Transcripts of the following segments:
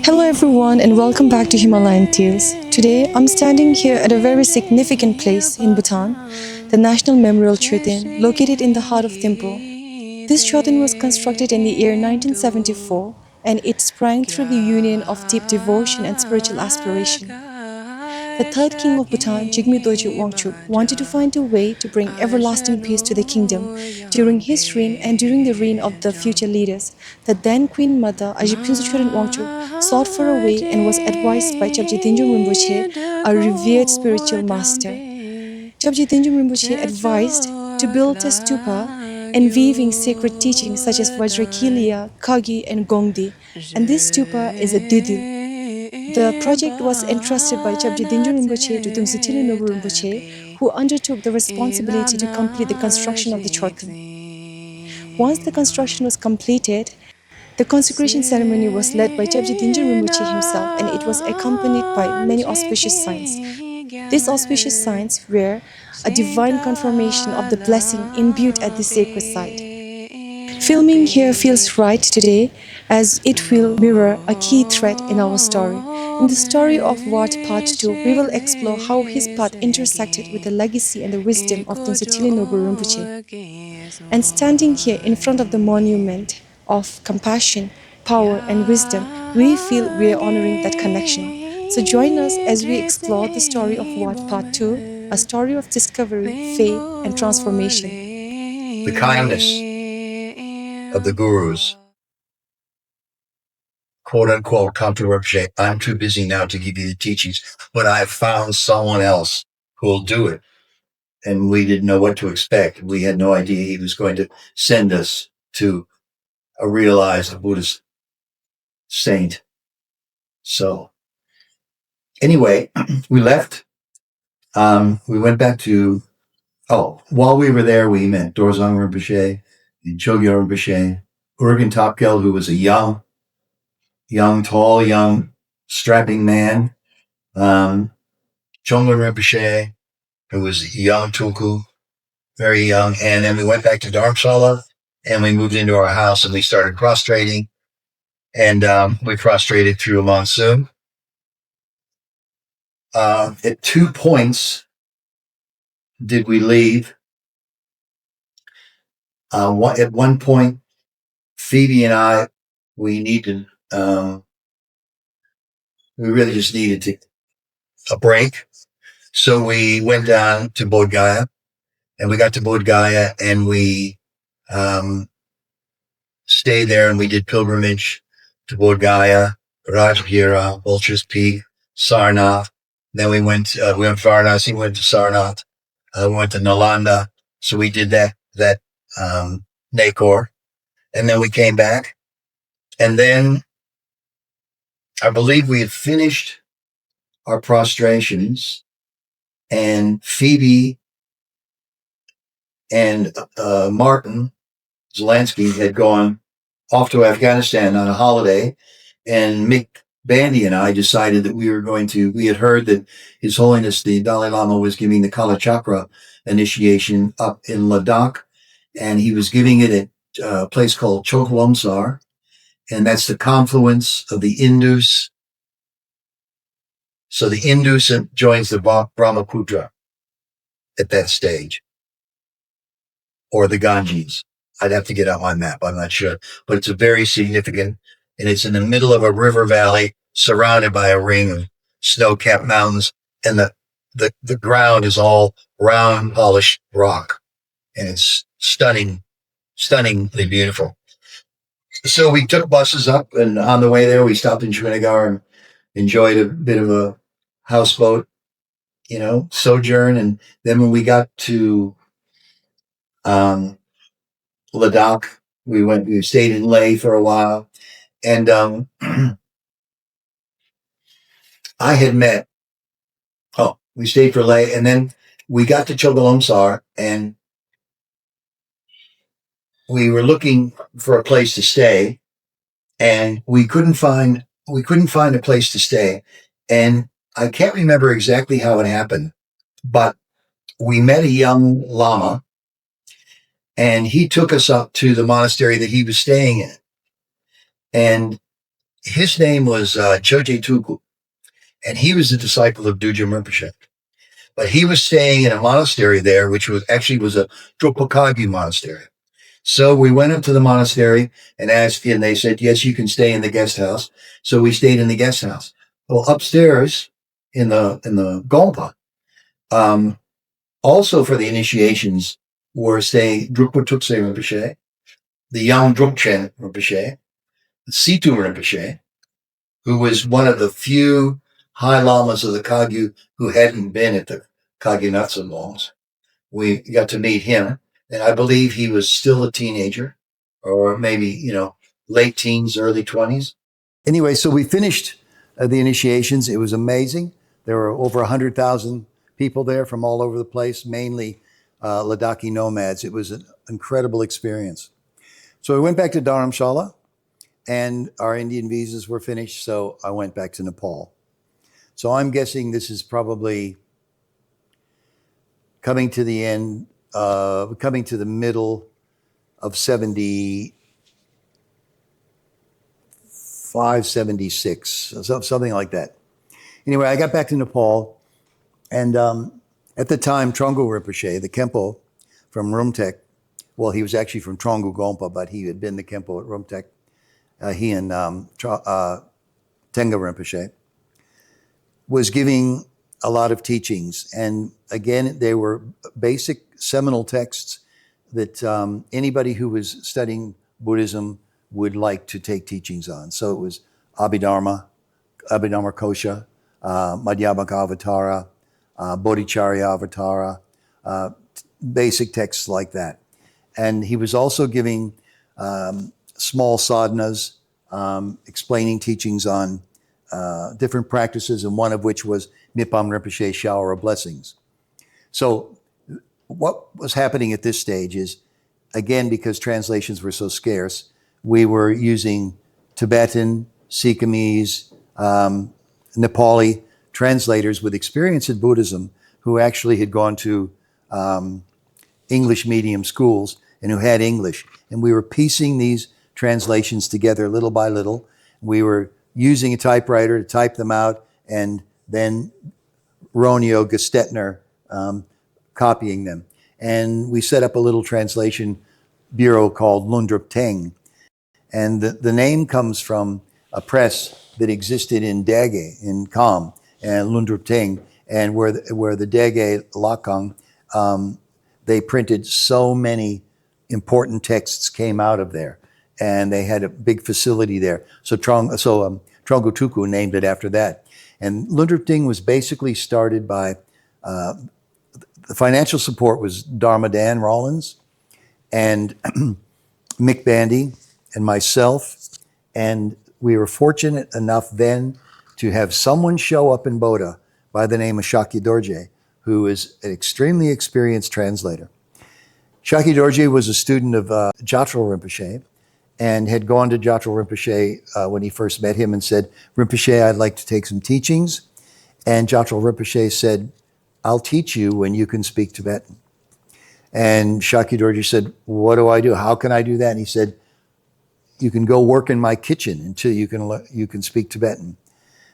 Hello everyone and welcome back to Himalayan Tales. Today I'm standing here at a very significant place in Bhutan, the National Memorial Chotin, located in the heart of Thimphu. This Chotin was constructed in the year 1974 and it sprang through the union of deep devotion and spiritual aspiration. The third king of Bhutan, Jigme Dorje Wangchuck, wanted to find a way to bring everlasting peace to the kingdom during his reign and during the reign of the future leaders. The then Queen Mother, Ajipinsuchorin Wangchuck, sought for a way and was advised by Chapje Dinjum Rinpoche, a revered spiritual master. Chapje Dinjum Rinpoche advised to build a stupa weaving sacred teachings such as Vajrakiliya, Kagi, and Gongdi, and this stupa is a didil. The project was entrusted by Chapje Dinjum Rinpoche to Thinley Norbu Rinpoche, who undertook the responsibility to complete the construction of the Chotin. Once the construction was completed, the consecration ceremony was led by Chapje Dinjum Rinpoche himself, and it was accompanied by many auspicious signs. These auspicious signs were a divine confirmation of the blessing imbued at this sacred site. Filming here feels right today as it will mirror a key thread in our story. In the story of Wat Part 2, we will explore how his path intersected with the legacy and the wisdom of Thinley Norbu Rinpoche. And standing here in front of the monument of compassion, power and wisdom, we feel we are honoring that connection. So join us as we explore the story of Wat Part 2, a story of discovery, faith and transformation. The kindness of the gurus, quote unquote, come to Rinpoche. I'm too busy now to give you the teachings, but I've found someone else who will do it. And we didn't know what to expect. We had no idea he was going to send us to a realized Buddhist saint. So anyway, we left. We went back to, while we were there, we met Dorzang Rinpoche and Chogyal Rinpoche, Rinchen Tobgyal, who was a young, tall, strapping man. Chonglen Rinpoche, who was young Tulku, very young. And then we went back to Dharamsala and we moved into our house and we started prostrating. And we prostrated through a monsoon. At 2 points did we leave. At one point, Phoebe and I, we really just needed a break. So we went down to Bodh Gaya, and we got to Bodh Gaya and we stayed there and we did pilgrimage to Bodh Gaya, Rajgir, Vulture's Peak, Sarnath. Then we went Varanasi, went to Sarnath. We went to Nalanda. So we did that Nakor. And then we came back. And then I believe we had finished our prostrations and Phoebe and Martin Zelansky had gone off to Afghanistan on a holiday, and Mick Bandy and I decided that we had heard that His Holiness the Dalai Lama was giving the Kalachakra initiation up in Ladakh, and he was giving it at a place called Choklomsar, and that's the confluence of the Indus. So the Indus joins the Brahmaputra at that stage, or the Ganges. I'd have to get out my map. I'm not sure, but it's a very significant, and it's in the middle of a river valley surrounded by a ring of snow-capped mountains, and the ground is all round, polished rock, and it's stunningly beautiful. So we took buses up, and on the way there, we stopped in Srinagar and enjoyed a bit of a houseboat, sojourn. And then when we got to Ladakh, we stayed in Leh for a while. And I had met, we stayed for Leh, and then we got to Chogalomsar, and we were looking for a place to stay, and we couldn't find a place to stay. And I can't remember exactly how it happened, but we met a young Lama, and he took us up to the monastery that he was staying in. And His name was Choje Tuku, and he was a disciple of Dujum Rinpoche. But he was staying in a monastery there, which was actually was a Drupal monastery. So we went up to the monastery and asked, and they said, yes, you can stay in the guest house. So we stayed in the guest house. Well, upstairs in the Gompa, um, also for the initiations were staying Drukpa Tukse Rinpoche, the young Drukchen Rinpoche, Situ Rinpoche, who was one of the few high lamas of the Kagyu who hadn't been at the Kagyu Natsa laws. We got to meet him, and I believe he was still a teenager, or maybe, late teens, early 20s. Anyway, so we finished the initiations. It was amazing. There were over 100,000 people there from all over the place, mainly Ladakhi nomads. It was an incredible experience. So we went back to Dharamshala, and our Indian visas were finished, so I went back to Nepal. So I'm guessing this is probably coming to the end, coming to the middle of 75, 76, something like that. Anyway, I got back to Nepal, and at the time, Trongul Rinpoche, the Kempo from Rumtek, well, he was actually from Trongul Gompa, but he had been the Kempo at Rumtek. He and Tenga Rinpoche was giving a lot of teachings. And again, they were basic seminal texts that anybody who was studying Buddhism would like to take teachings on. So it was Abhidharma Kosha, Madhyamaka Avatara, Bodhicharya Avatara, basic texts like that. And he was also giving small sadhanas, explaining teachings on different practices, and one of which was Mipam Rinpoche Shower of Blessings. So what was happening at this stage is, again, because translations were so scarce, we were using Tibetan, Sikkimese, Nepali translators with experience in Buddhism who actually had gone to English medium schools and who had English. And we were piecing these translations together little by little. We were using a typewriter to type them out, and then Ronio Gestetner copying them. And we set up a little translation bureau called Lundrup Teng. And the name comes from a press that existed in Dage, in Kham, and Lundrup Teng, and where the Dage Lakang, they printed so many important texts came out of there. And they had a big facility there. So Trongul Tuku named it after that. And Lundrup Teng was basically started by, the financial support was Dharma Dan Rollins and Mick Bandy and myself. And we were fortunate enough then to have someone show up in Boda by the name of Shaki Dorje, who is an extremely experienced translator. Shaki Dorje was a student of Jatral Rinpoche, and had gone to Jatral Rinpoche when he first met him and said, Rinpoche, I'd like to take some teachings. And Jatral Rinpoche said, I'll teach you when you can speak Tibetan. And Shaki Dorje said, what do I do? How can I do that? And he said, you can go work in my kitchen until you can speak Tibetan.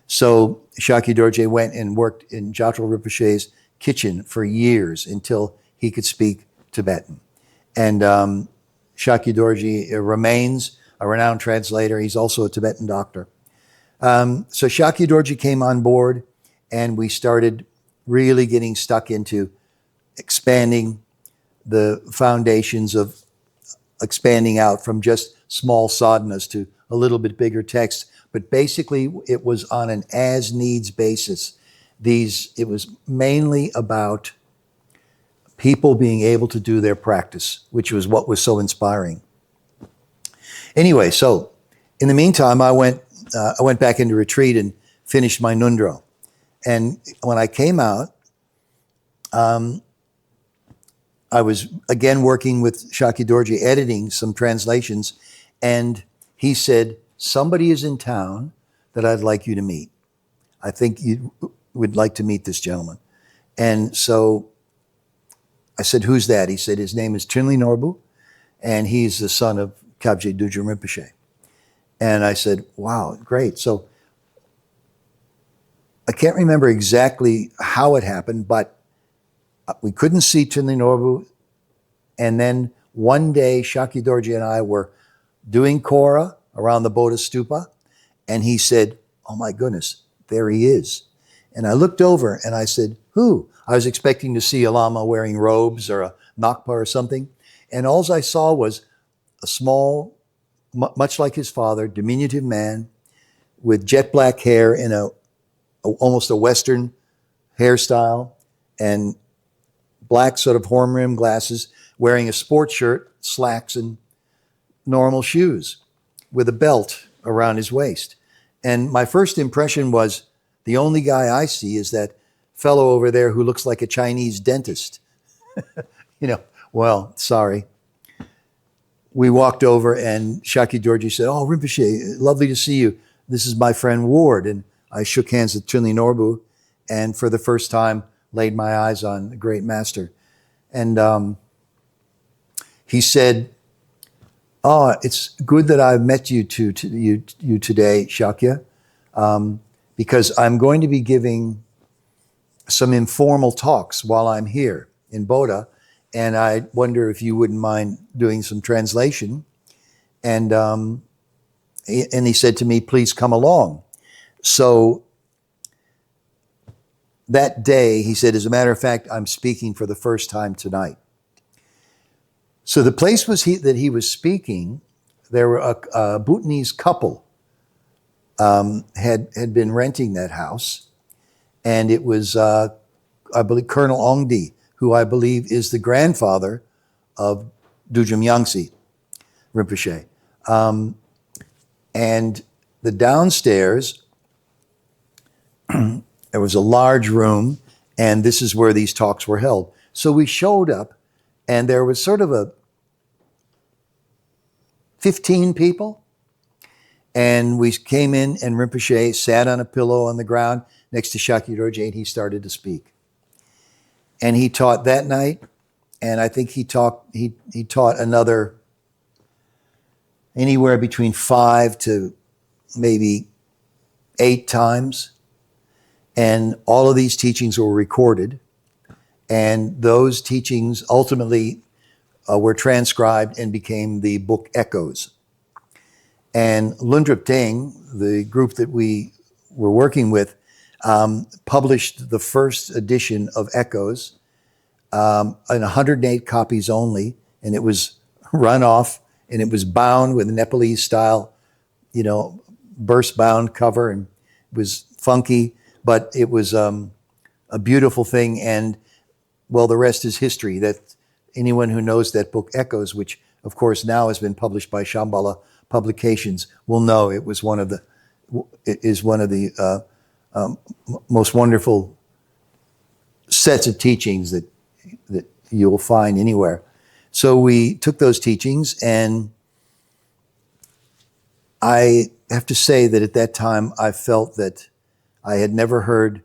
So Shaki Dorje went and worked in Jatral Rinpoche's kitchen for years until he could speak Tibetan. And Shaki Dorje remains a renowned translator. He's also a Tibetan doctor. So Shaki Dorje came on board, and we started really getting stuck into expanding the foundations of expanding out from just small sadhanas to a little bit bigger text. But basically, it was on an as-needs basis. It was mainly about people being able to do their practice, which was what was so inspiring. Anyway, so in the meantime, I went back into retreat and finished my Nundro. And when I came out, I was again working with Shaki Dorje, editing some translations, and he said, somebody is in town that I'd like you to meet. I think you would like to meet this gentleman. And so I said, who's that? He said, his name is Thinley Norbu, and he's the son of Kabje Dujum Rinpoche. And I said, wow, great. So I can't remember exactly how it happened, but we couldn't see Thinley Norbu. And then one day, Shaki Dorji and I were doing Kora around the Bodha Stupa. And he said, oh my goodness, there he is. And I looked over and I said, who? I was expecting to see a Lama wearing robes or a Nakpa or something. And all I saw was a small, much like his father, diminutive man with jet black hair in almost a Western hairstyle and black sort of horn rim glasses, wearing a sports shirt, slacks, and normal shoes with a belt around his waist. And my first impression was the only guy I see is that fellow over there who looks like a Chinese dentist. Well, sorry. We walked over and Shaki Dorji said, oh, Rinpoche, lovely to see you. This is my friend Ward. And I shook hands with Thinley Norbu and for the first time laid my eyes on the great master. And he said, oh, it's good that I've met you today, Shakya, because I'm going to be giving some informal talks while I'm here in Bodha, and I wonder if you wouldn't mind doing some translation. And he said to me, please come along. So that day, he said, as a matter of fact, I'm speaking for the first time tonight. So the place that he was speaking, there were a Bhutanese couple had been renting that house, and it was, I believe, Colonel Ongdi, who I believe is the grandfather of Dujum Yangtze Rinpoche. And the downstairs, there was a large room, and this is where these talks were held. So we showed up, and there was sort of a 15 people. And we came in, and Rinpoche sat on a pillow on the ground next to Shaki Dorje, and he started to speak. And he taught that night, and I think he taught another anywhere between 5 to maybe 8 times. And all of these teachings were recorded. And those teachings ultimately were transcribed and became the book Echoes. And Lundrup Deng, the group that we were working with, published the first edition of Echoes in 108 copies only. And it was run off, and it was bound with a Nepalese style, burst bound cover, and it was funky, but it was a beautiful thing. And well, the rest is history. That anyone who knows that book Echoes, which of course now has been published by Shambhala Publications, will know it is one of the most wonderful sets of teachings that you will find anywhere. So we took those teachings, and I have to say that at that time I felt that I had never heard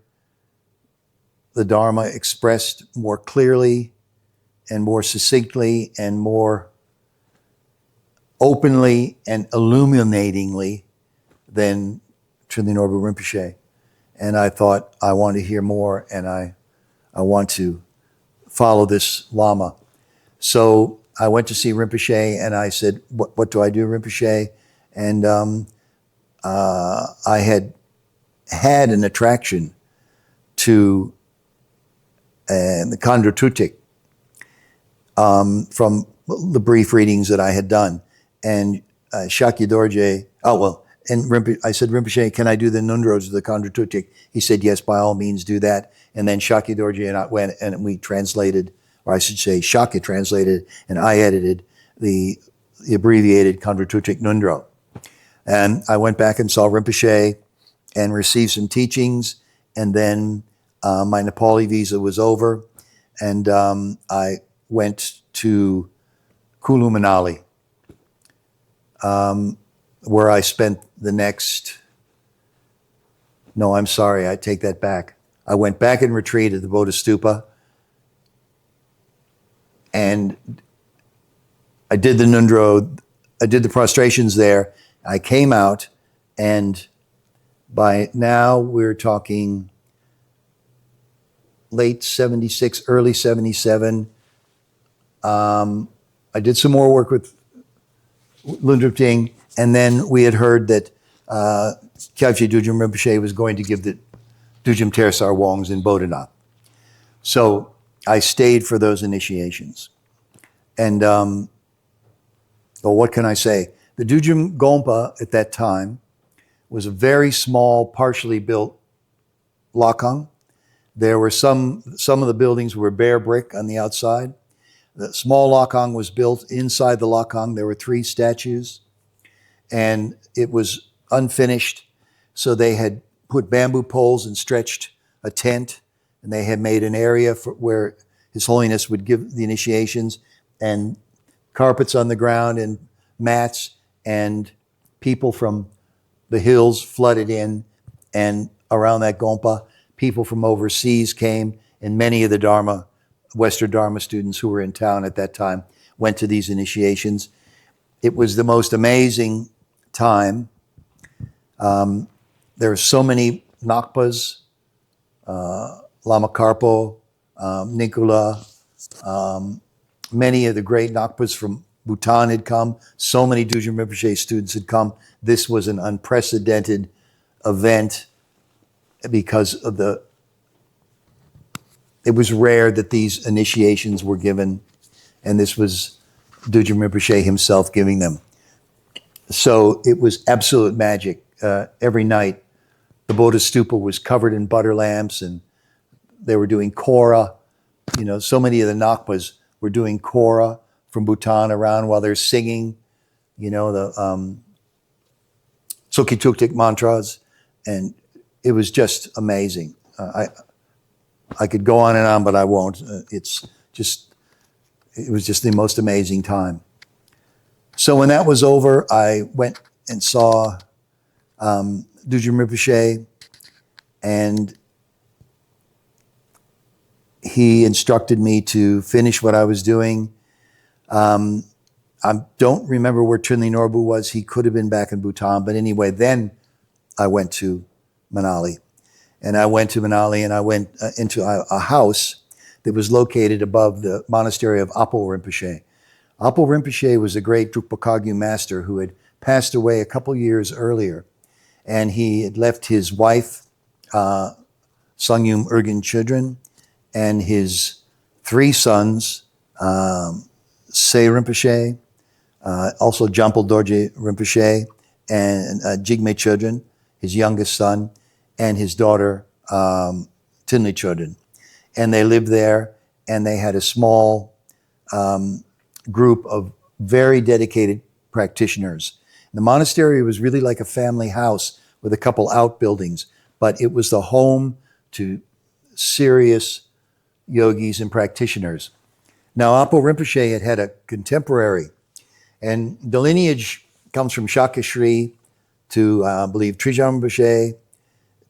the Dharma expressed more clearly and more succinctly and more openly and illuminatingly than Thinley Norbu Rinpoche. And I thought, I want to hear more, and I want to follow this Lama. So I went to see Rinpoche, and I said, what do I do, Rinpoche? And I had an attraction to the Khandra Tutik from the brief readings that I had done. And Shakya Dorje, I said, Rinpoche, can I do the Nundros of the Khandra Tutik? He said, yes, by all means do that. And then Shakya Dorje and I went and we translated, or I should say Shakya translated, and I edited the abbreviated Khandra Tutik Nundro. And I went back and saw Rinpoche and received some teachings. And then my Nepali visa was over, and I went to Kulu Manali, where I spent the next, no, I'm sorry, I take that back. I went back and retreat at the Bodha Stupa, and I did the Nundro, I did the prostrations there, I came out, and by now we're talking late 76, early 77. I did some more work with Lundrup Ting, and then we had heard that Kyabje Dujum Rinpoche was going to give the Dujum Tersar Wongs in Bodhana. So I stayed for those initiations. And, well, what can I say? The Dujum Gompa at that time was a very small, partially built lakang. There were some of the buildings were bare brick on the outside. The small lakang was built inside the lakang. There were 3 statues, and it was unfinished. So they had put bamboo poles and stretched a tent, and they had made an area for where His Holiness would give the initiations, and carpets on the ground and mats, and people from the hills flooded in, and around that Gompa, people from overseas came, and many of the Western Dharma students who were in town at that time went to these initiations. It was the most amazing time. There were so many Nakpas, Lama Karpo, Nicola, many of the great Nakpas from Bhutan had come. So many Dujum Rinpoche students had come. This was an unprecedented event because of it was rare that these initiations were given, and this was Dujum Rinpoche himself giving them. So it was absolute magic. Every night, the Bodha Stupa was covered in butter lamps, and they were doing Kora. So many of the Nakpas were doing Kora from Bhutan around while they're singing, the Tsukki Tuktik mantras, and it was just amazing. I could go on and on, but I won't. It was just the most amazing time. So when that was over, I went and saw Dujum Rinpoche, and he instructed me to finish what I was doing. I don't remember where Thinley Norbu was. He could have been back in Bhutan, but anyway, then I went to Manali. And I went to Manali, and I went into a house that was located above the monastery of Appo Rinpoche. Appo Rinpoche was a great Drukpa Kagyu master who had passed away a couple years earlier. And he had left his wife, Sangyum Urgyen Chudren, and his 3 sons, Se Rinpoche, also Jampal Dorje Rinpoche, and Jigme Chudren, his youngest son, and his daughter, Thinley Chudren. And they lived there, and they had a small group of very dedicated practitioners. The monastery was really like a family house with a couple outbuildings, but it was the home to serious yogis and practitioners. Now, Appo Rinpoche had a contemporary, and the lineage comes from Shakya to, I believe, Trijang Rinpoche,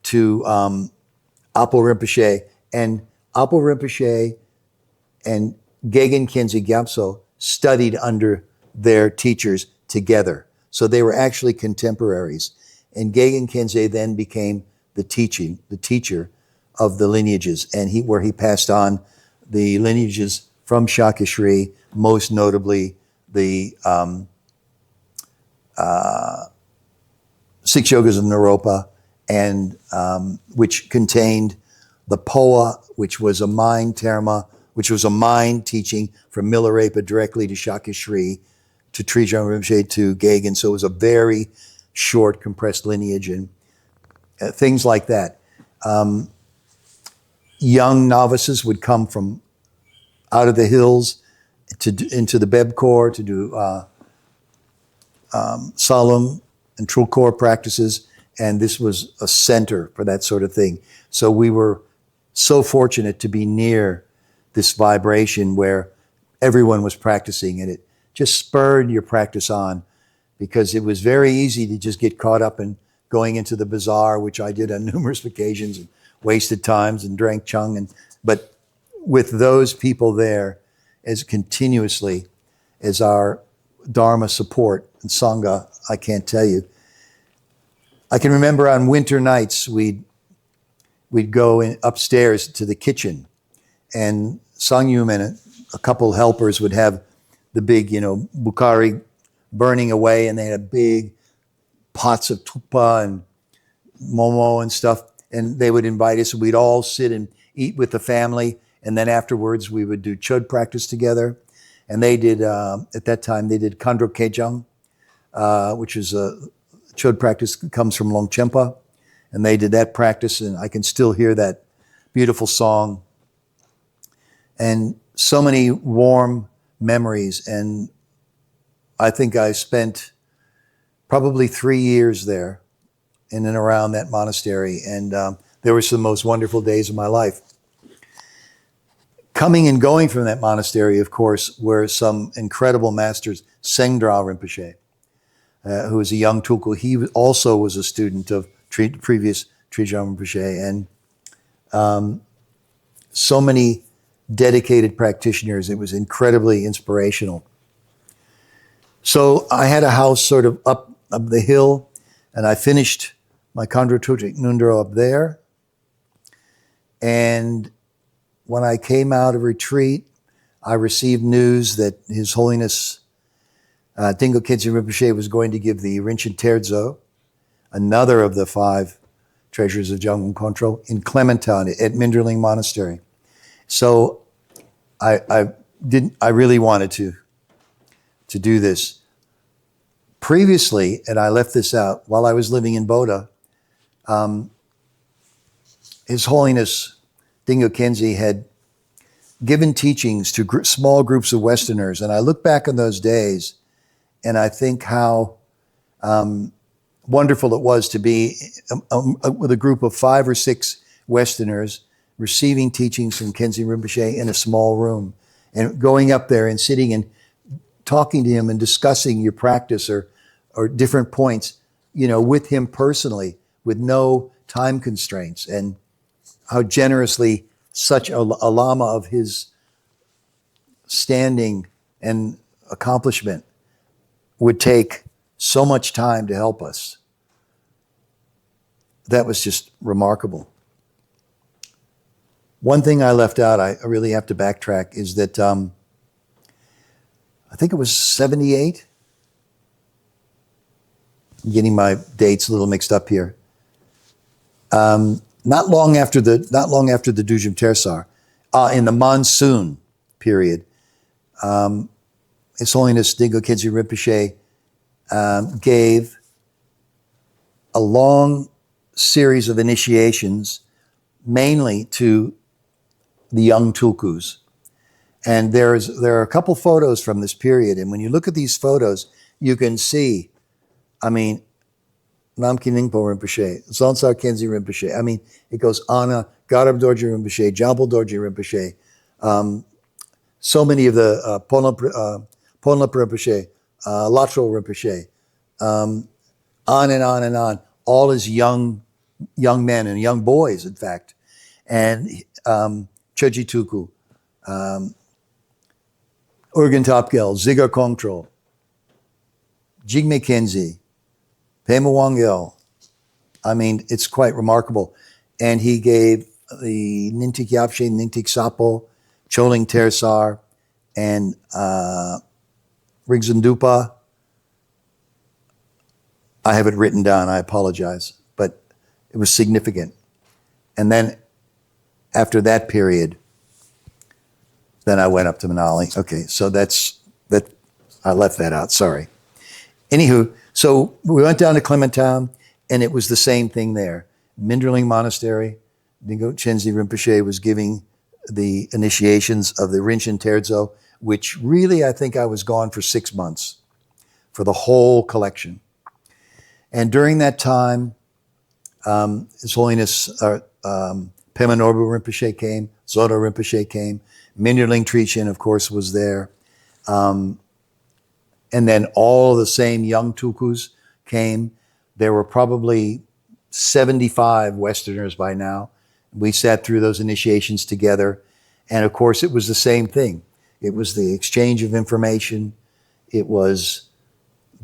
to Appo Rinpoche, and Appo Rinpoche and Gegen Khyentse Gyatso studied under their teachers together. So they were actually contemporaries. And Gegen Khyentse then became the teacher of the lineages, and where he passed on the lineages from Shakya, most notably the 6 Yogas of Naropa, and which contained the Poa, which was a mind terma, which was a mind teaching from Milarepa directly to Shakya, to Trijang Rinpoche, to Gegen. So it was a very short, compressed lineage, and things like that. Young novices would come from out of the hills into the Bebkor to do Salum and Trulkor practices, and this was a center for that sort of thing. So we were so fortunate to be near this vibration where everyone was practicing, and it just spurred your practice on, because it was very easy to just get caught up in going into the bazaar, which I did on numerous occasions, and wasted times and drank chung. But with those people there as continuously as our Dharma support and Sangha I can't tell you. I can remember on winter nights, we'd go upstairs to the kitchen, and Sangyum and a couple helpers would have the big, bukari burning away, and they had big pots of tupa and momo and stuff, and they would invite us, and we'd all sit and eat with the family, and then afterwards we would do chod practice together. And they did, at that time, they did Kandro Kejang, which is a chod practice that comes from Longchenpa, and they did that practice, and I can still hear that beautiful song. And so many warm memories, and I think I spent probably 3 years there in and around that monastery, and there were some most wonderful days of my life. Coming and going from that monastery, of course, were some incredible masters. Sengdra Rinpoche, who was a young tulku, he also was a student of previous Trijang Rinpoche, and so many dedicated practitioners. It was incredibly inspirational. So I had a house sort of up the hill, and I finished my Khandro Tujik Nundro up there. And when I came out of retreat, I received news that His Holiness Dingo Khyentse Rinpoche was going to give the Rinchen Terdzo, another of the 5 treasures of Jangmun Kongtrul, in Clementine at Minderling Monastery. So I really wanted to do this. Previously, and I left this out, while I was living in Boda, His Holiness Dingo Khyentse had given teachings to small groups of Westerners. And I look back on those days and I think how wonderful it was to be with a group of 5 or 6 Westerners receiving teachings from Khyentse Rinpoche in a small room, and going up there and sitting and talking to him and discussing your practice or different points, with him personally, with no time constraints, and how generously such a Lama of his standing and accomplishment would take so much time to help us. That was just remarkable. One thing I left out, I really have to backtrack, is that I think it was 78. I'm getting my dates a little mixed up here. Not long after the Dujum Tersar, in the monsoon period, His Holiness Dingo Khyentse Rinpoche gave a long series of initiations, mainly to the young tulkus. And there are a couple photos from this period, and when you look at these photos, you can see, Namkhin Ningpo Rinpoche, Zonsar Khyentse Rinpoche. It goes on. Garab Dorje Rinpoche, Jambal Dorje Rinpoche, so many of the Ponlop Rinpoche, Latrol Rinpoche, on and on and on. All as young men and young boys, in fact. And Choji Tuku, Rinchen Terdzo, Zigar Kongtrul, Jigme Khyentse, Pema Wangyal. It's quite remarkable. And he gave the Nintik Yapshe, Nintik Sapo, Choling Tersar, and Rigzandupa. I have it written down, I apologize, but it was significant. And then after that period, then I went up to Manali. Okay, so that. I left that out, sorry. Anywho, so we went down to Clementine, and it was the same thing there. Minderling Monastery, Dingo Khyentse Rinpoche was giving the initiations of the Rinchen Terdzo, which really I think I was gone for 6 months for the whole collection. And during that time, His Holiness Pema Norbu Rinpoche came, Zodo Rinpoche came, Minderling Trichin, of course, was there. And then all the same young tulkus came. There were probably 75 Westerners by now. We sat through those initiations together. And of course, it was the same thing. It was the exchange of information. It was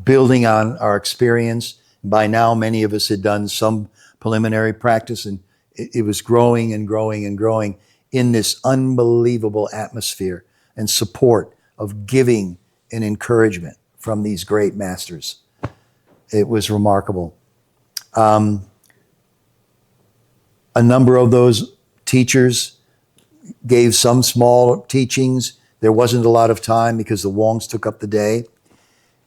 building on our experience. By now, many of us had done some preliminary practice, and it was growing and growing and growing in this unbelievable atmosphere and support of giving and encouragement from these great masters. It was remarkable. A number of those teachers gave some small teachings. There wasn't a lot of time because the Wongs took up the day.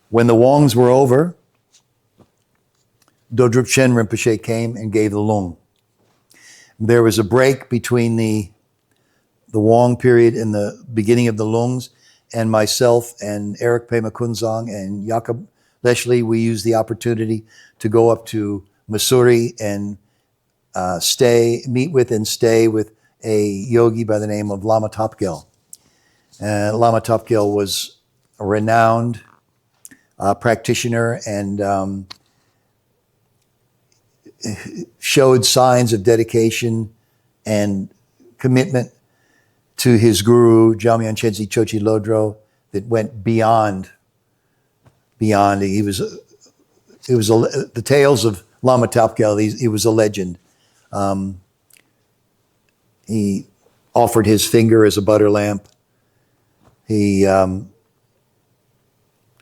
When the Wongs were over, Dodrup Chen Rinpoche came and gave the Lung. There was a break between the Wong period and the beginning of the Lungs, and myself and Eric Pema Kunzang and Jakob Leschly, we used the opportunity to go up to Missouri and meet with and stay with a yogi by the name of Lama Tobgyal. Lama Tobgyal was a renowned practitioner and showed signs of dedication and commitment to his guru, Jamyang Chensi Chochi Lodro, that went beyond. The tales of Lama Tobgyal, he was a legend. He offered his finger as a butter lamp. He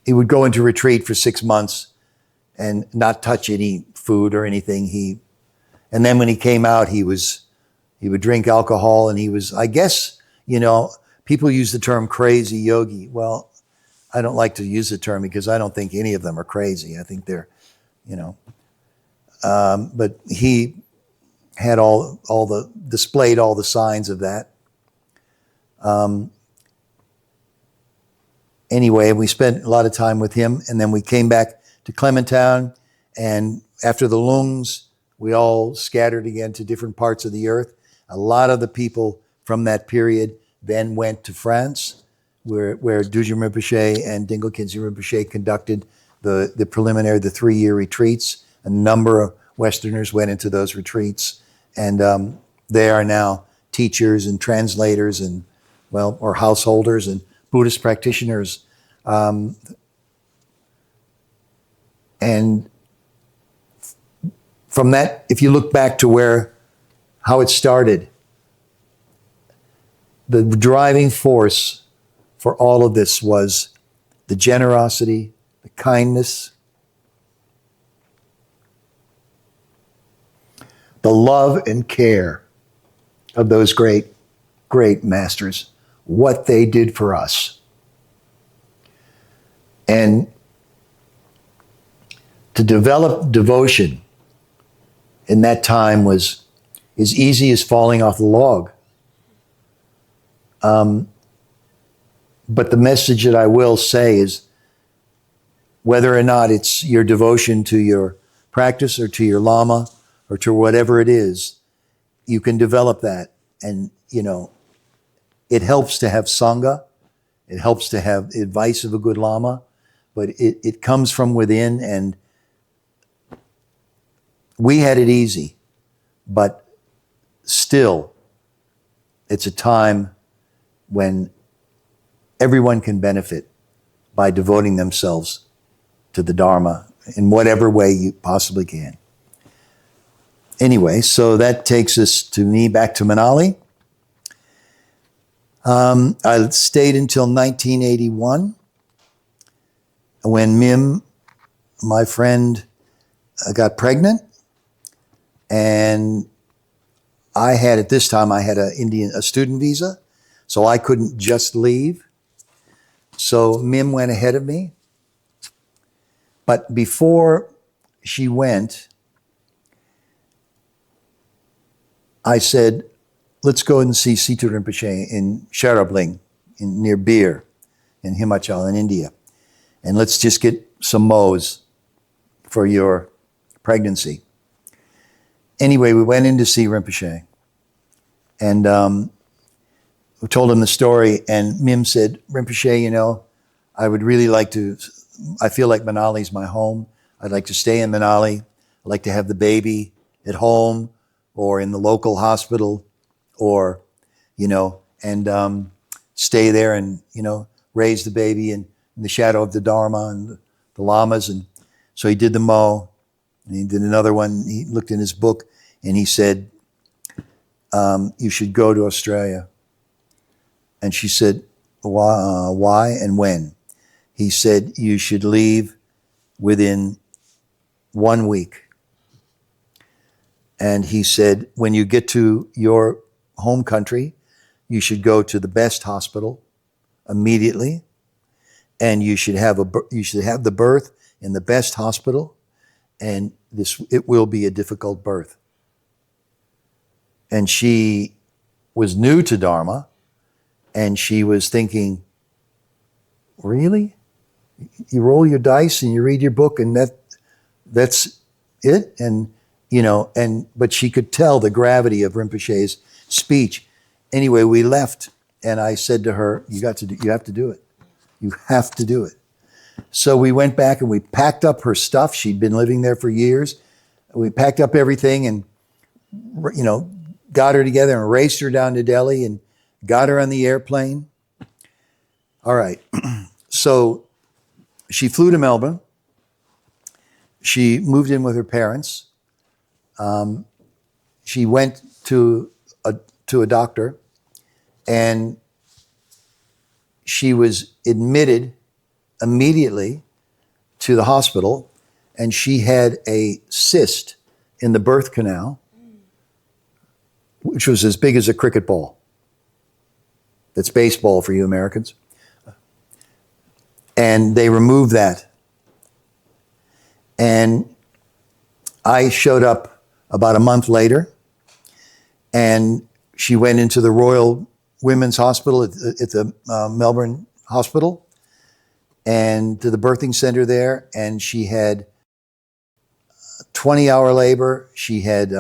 would go into retreat for 6 months and not touch any food or anything. And then when he came out, he would drink alcohol, and he was, I guess, people use the term crazy yogi. Well, I don't like to use the term because I don't think any of them are crazy. I think they're, but he had displayed all the signs of that. Anyway, we spent a lot of time with him, and then we came back to Clementown, and after the Lungs, we all scattered again to different parts of the earth. A lot of the people from that period then went to France, where Dujum Rinpoche and Dingle Khyentse Rinpoche conducted the 3-year retreats. A number of Westerners went into those retreats, and they are now teachers and translators and, or householders and Buddhist practitioners. And from that, if you look back to how it started, the driving force for all of this was the generosity, the kindness, the love and care of those great, great masters, what they did for us. And to develop devotion in that time was as easy as falling off the log. But the message that I will say is, whether or not it's your devotion to your practice or to your Lama or to whatever it is, you can develop that. And, it helps to have Sangha. It helps to have advice of a good Lama, but it comes from within, and we had it easy, but still, it's a time when everyone can benefit by devoting themselves to the Dharma in whatever way you possibly can. Anyway, so that takes us back to Manali. I stayed until 1981 when Mim, my friend, got pregnant, and at this time I had a student visa, so I couldn't just leave. So Mim went ahead of me. But before she went, I said, let's go and see Situ Rinpoche in Sharabling, near Bir, in Himachal in India. And let's just get some mohs for your pregnancy. Anyway, we went in to see Rinpoche. And we told him the story, and Mim said, Rinpoche, I would really like to, I feel like Manali's my home. I'd like to stay in Manali. I'd like to have the baby at home or in the local hospital, or, and stay there and, raise the baby in the shadow of the Dharma and the lamas. And so he did the Mo, and he did another one. He looked in his book, and he said, you should go to Australia. And she said, why and when? He said, you should leave within 1 week. And he said, when you get to your home country, you should go to the best hospital immediately, and you should have the birth in the best hospital, and it will be a difficult birth. And she was new to Dharma, and she was thinking, really? You roll your dice and you read your book, and that's it? And but she could tell the gravity of Rinpoche's speech. Anyway, we left, and I said to her, you have to do it. You have to do it. So we went back and we packed up her stuff. She'd been living there for years. We packed up everything and, got her together and raced her down to Delhi and got her on the airplane. All right. So she flew to Melbourne. She moved in with her parents. She went to a doctor, and she was admitted immediately to the hospital, and she had a cyst in the birth canal, which was as big as a cricket ball. That's baseball for you Americans. And they removed that. And I showed up about a month later, and she went into the Royal Women's Hospital at the Melbourne Hospital, and to the birthing center there, and she had 20-hour labor. She had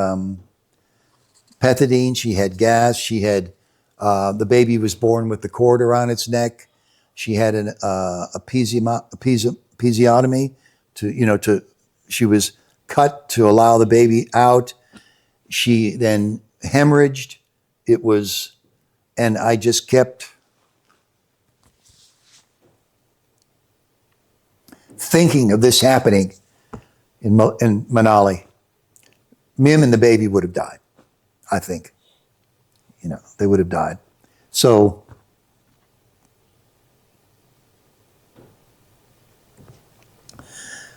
pethidine, she had gas, she had, the baby was born with the cord around its neck. She had an episiotomy she was cut to allow the baby out. She then hemorrhaged. And I just kept thinking of this happening in Manali. Mim and the baby would have died, I think. They would have died. So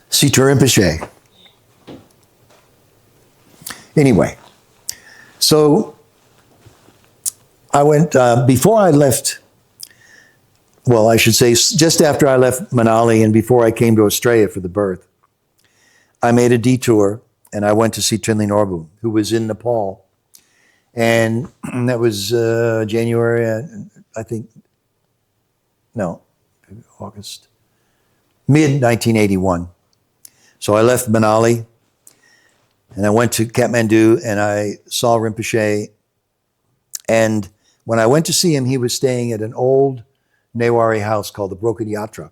Sita Rinpoche. Anyway, so I went, before I left, well, I should say just after I left Manali and before I came to Australia for the birth, I made a detour and I went to see Thinley Norbu, who was in Nepal. And that was January, I think, no, August, mid-1981. So I left Manali and I went to Kathmandu and I saw Rinpoche. And when I went to see him, he was staying at an old Newari house called the Broken Yatra.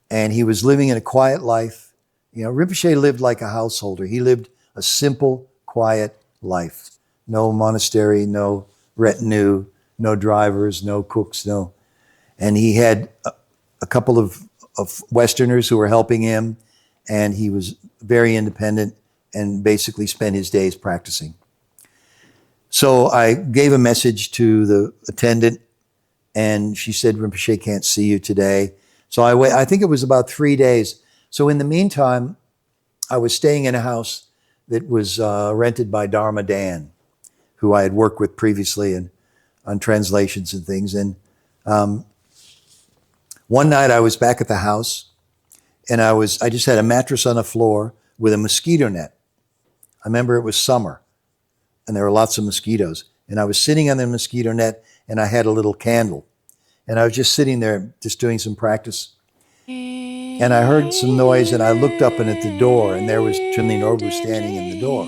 And he was living in a quiet life. Rinpoche lived like a householder. He lived a simple, quiet life. No monastery, no retinue, no drivers, no cooks, no. And he had a couple of Westerners who were helping him, and he was very independent and basically spent his days practicing. So I gave a message to the attendant, and she said, Rinpoche can't see you today. So I think it was about 3 days. So in the meantime, I was staying in a house that was rented by Dharma Dan, who I had worked with previously on translations and things. And one night I was back at the house, and I just had a mattress on the floor with a mosquito net. I remember it was summer, and there were lots of mosquitoes. And I was sitting on the mosquito net, and I had a little candle. And I was just sitting there, just doing some practice. And I heard some noise, and I looked up and at the door, and there was Thinley Norbu standing in the door.